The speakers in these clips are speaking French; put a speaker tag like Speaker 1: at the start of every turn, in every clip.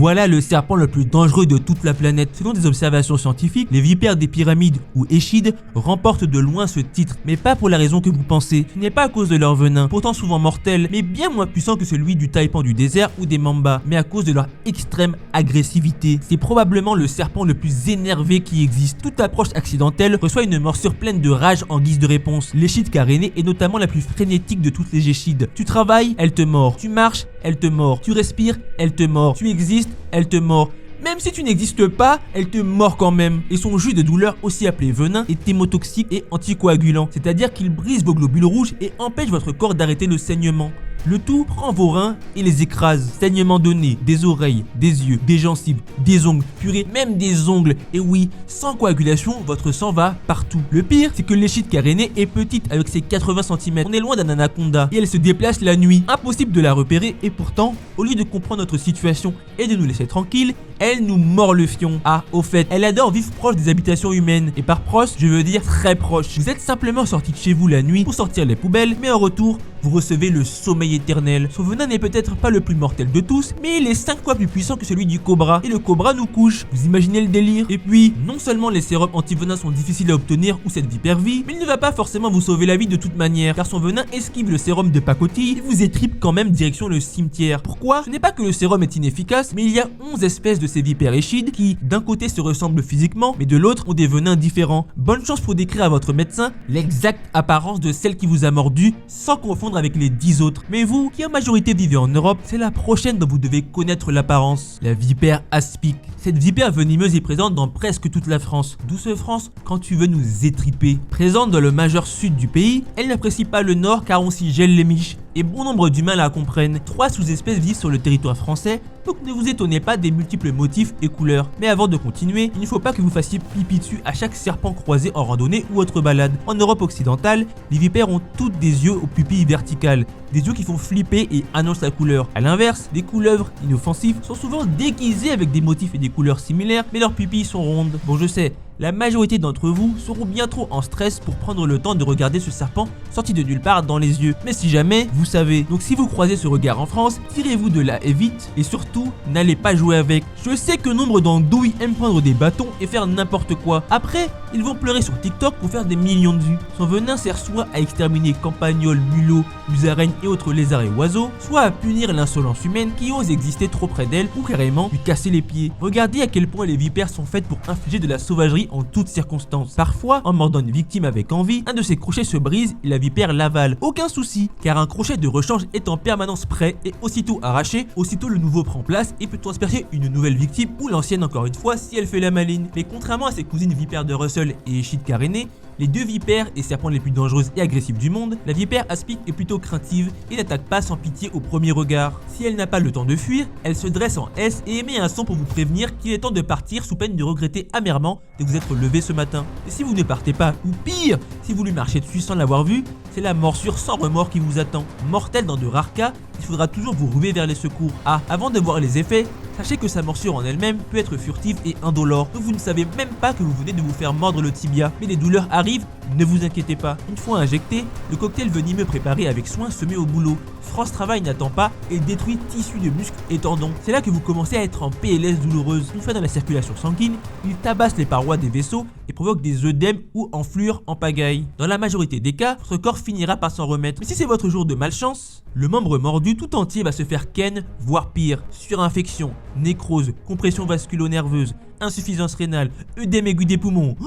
Speaker 1: Voilà le serpent le plus dangereux de toute la planète. Selon des observations scientifiques, les vipères des pyramides ou échides remportent de loin ce titre, mais pas pour la raison que vous pensez. Ce n'est pas à cause de leur venin, pourtant souvent mortel, mais bien moins puissant que celui du taipan du désert ou des mambas, mais à cause de leur extrême agressivité. C'est probablement le serpent le plus énervé qui existe. Toute approche accidentelle reçoit une morsure pleine de rage en guise de réponse. L'échide carénée est notamment la plus frénétique de toutes les échides. Tu travailles, elle te mord. Tu marches, elle te mord. Tu respires, elle te mord. Tu existes, elle te mord. Même si tu n'existes pas, elle te mord quand même. Et son jus de douleur, aussi appelé venin, est hémotoxique et anticoagulant. C'est-à-dire qu'il brise vos globules rouges et empêche votre corps d'arrêter le saignement. Le tout prend vos reins et les écrase. Saignement de nez, des oreilles, des yeux, des gencives, des ongles, purée, même des ongles. Et oui, sans coagulation, votre sang va partout. Le pire, c'est que l'échide carénée est petite avec ses 80 cm. On est loin d'un anaconda et elle se déplace la nuit. Impossible de la repérer et pourtant, au lieu de comprendre notre situation et de nous laisser tranquilles, elle nous mord le fion. Ah, au fait, elle adore vivre proche des habitations humaines. Et par proche, je veux dire très proche. Vous êtes simplement sorti de chez vous la nuit pour sortir les poubelles, mais en retour, vous recevez le sommeil éternel. Son venin n'est peut-être pas le plus mortel de tous, mais il est 5 fois plus puissant que celui du cobra. Et le cobra nous couche. Vous imaginez le délire? Et puis, non seulement les sérums anti-venin sont difficiles à obtenir ou cette vipère vit, mais il ne va pas forcément vous sauver la vie de toute manière, car son venin esquive le sérum de pacotille et vous étripe quand même direction le cimetière. Pourquoi? Ce n'est pas que le sérum est inefficace, mais il y a 11 espèces de ces vipères échides qui, d'un côté, se ressemblent physiquement, mais de l'autre ont des venins différents. Bonne chance pour décrire à votre médecin l'exacte apparence de celle qui vous a mordu, sans confondre avec les 10 autres. Mais vous, qui en majorité vivez en Europe, c'est la prochaine dont vous devez connaître l'apparence. La vipère aspic. Cette vipère venimeuse est présente dans presque toute la France. Douce France, quand tu veux nous étriper. Présente dans le majeur sud du pays, elle n'apprécie pas le nord car on s'y gèle les miches. Et bon nombre d'humains la comprennent. 3 sous-espèces vivent sur le territoire français, donc ne vous étonnez pas des multiples motifs et couleurs. Mais avant de continuer, il ne faut pas que vous fassiez pipi dessus à chaque serpent croisé en randonnée ou autre balade. En Europe occidentale, les vipères ont toutes des yeux aux pupilles verticales, des yeux qui font flipper et annoncent la couleur. A l'inverse, les couleuvres inoffensives sont souvent déguisées avec des motifs et des couleurs similaires, mais leurs pupilles sont rondes. Bon, je sais, la majorité d'entre vous seront bien trop en stress pour prendre le temps de regarder ce serpent sorti de nulle part dans les yeux. Mais si jamais, vous savez. Donc si vous croisez ce regard en France, tirez-vous de là et vite, et surtout, n'allez pas jouer avec. Je sais que nombre d'andouilles aiment prendre des bâtons et faire n'importe quoi. Après, ils vont pleurer sur TikTok pour faire des millions de vues. Son venin sert soit à exterminer campagnols, mulots, musaraignes et autres lézards et oiseaux, soit à punir l'insolence humaine qui ose exister trop près d'elle ou carrément lui casser les pieds. Regardez à quel point les vipères sont faites pour infliger de la sauvagerie en toutes circonstances. Parfois, en mordant une victime avec envie, un de ses crochets se brise et la vipère l'avale. Aucun souci, car un crochet de rechange est en permanence prêt et aussitôt arraché, aussitôt le nouveau prend place et peut transpercer une nouvelle victime ou l'ancienne encore une fois si elle fait la maline. Mais contrairement à ses cousines vipères de Russell et échides carénées, les deux vipères et serpents les plus dangereuses et agressives du monde, la vipère aspic est plutôt craintive et n'attaque pas sans pitié au premier regard. Si elle n'a pas le temps de fuir, elle se dresse en S et émet un son pour vous prévenir qu'il est temps de partir sous peine de regretter amèrement de vous être levé ce matin. Et si vous ne partez pas, ou pire, si vous lui marchez dessus sans l'avoir vu, c'est la morsure sans remords qui vous attend. Mortelle dans de rares cas, il faudra toujours vous ruer vers les secours. Ah, avant de voir les effets, sachez que sa morsure en elle-même peut être furtive et indolore, donc vous ne savez même pas que vous venez de vous faire mordre le tibia. Mais les douleurs arrivent, ne vous inquiétez pas. Une fois injecté, le cocktail venimeux préparé avec soin se met au boulot. France Travail n'attend pas et détruit tissus de muscles et tendons. C'est là que vous commencez à être en PLS douloureuse. Une fois dans la circulation sanguine, il tabasse les parois des vaisseaux et provoque des œdèmes ou enflures en pagaille. Dans la majorité des cas, votre corps finira par s'en remettre. Mais si c'est votre jour de malchance, le membre mordu tout entier va se faire ken, voire pire. Surinfection, nécrose, compression vasculo-nerveuse, insuffisance rénale, œdème aigu des poumons.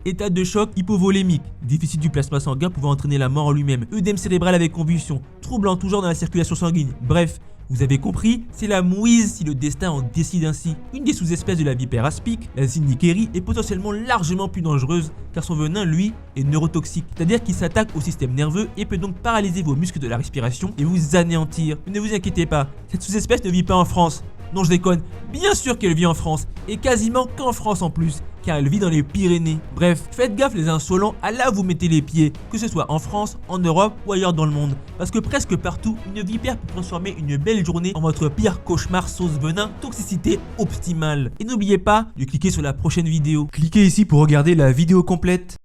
Speaker 1: État de choc hypovolémique, déficit du plasma sanguin pouvant entraîner la mort en lui-même, œdème cérébral avec convulsion, troubles en tout genre dans la circulation sanguine. Bref, vous avez compris, c'est la mouise si le destin en décide ainsi. Une des sous-espèces de la vipère aspic, la zinnikeri, est potentiellement largement plus dangereuse car son venin, lui, est neurotoxique. C'est-à-dire qu'il s'attaque au système nerveux et peut donc paralyser vos muscles de la respiration et vous anéantir. Mais ne vous inquiétez pas, cette sous-espèce ne vit pas en France. Non, je déconne, bien sûr qu'elle vit en France, et quasiment qu'en France en plus, car elle vit dans les Pyrénées. Bref, faites gaffe les insolents à là où vous mettez les pieds, que ce soit en France, en Europe ou ailleurs dans le monde. Parce que presque partout, une vipère peut transformer une belle journée en votre pire cauchemar sauce venin, toxicité optimale. Et n'oubliez pas de cliquer sur la prochaine vidéo. Cliquez ici pour regarder la vidéo complète.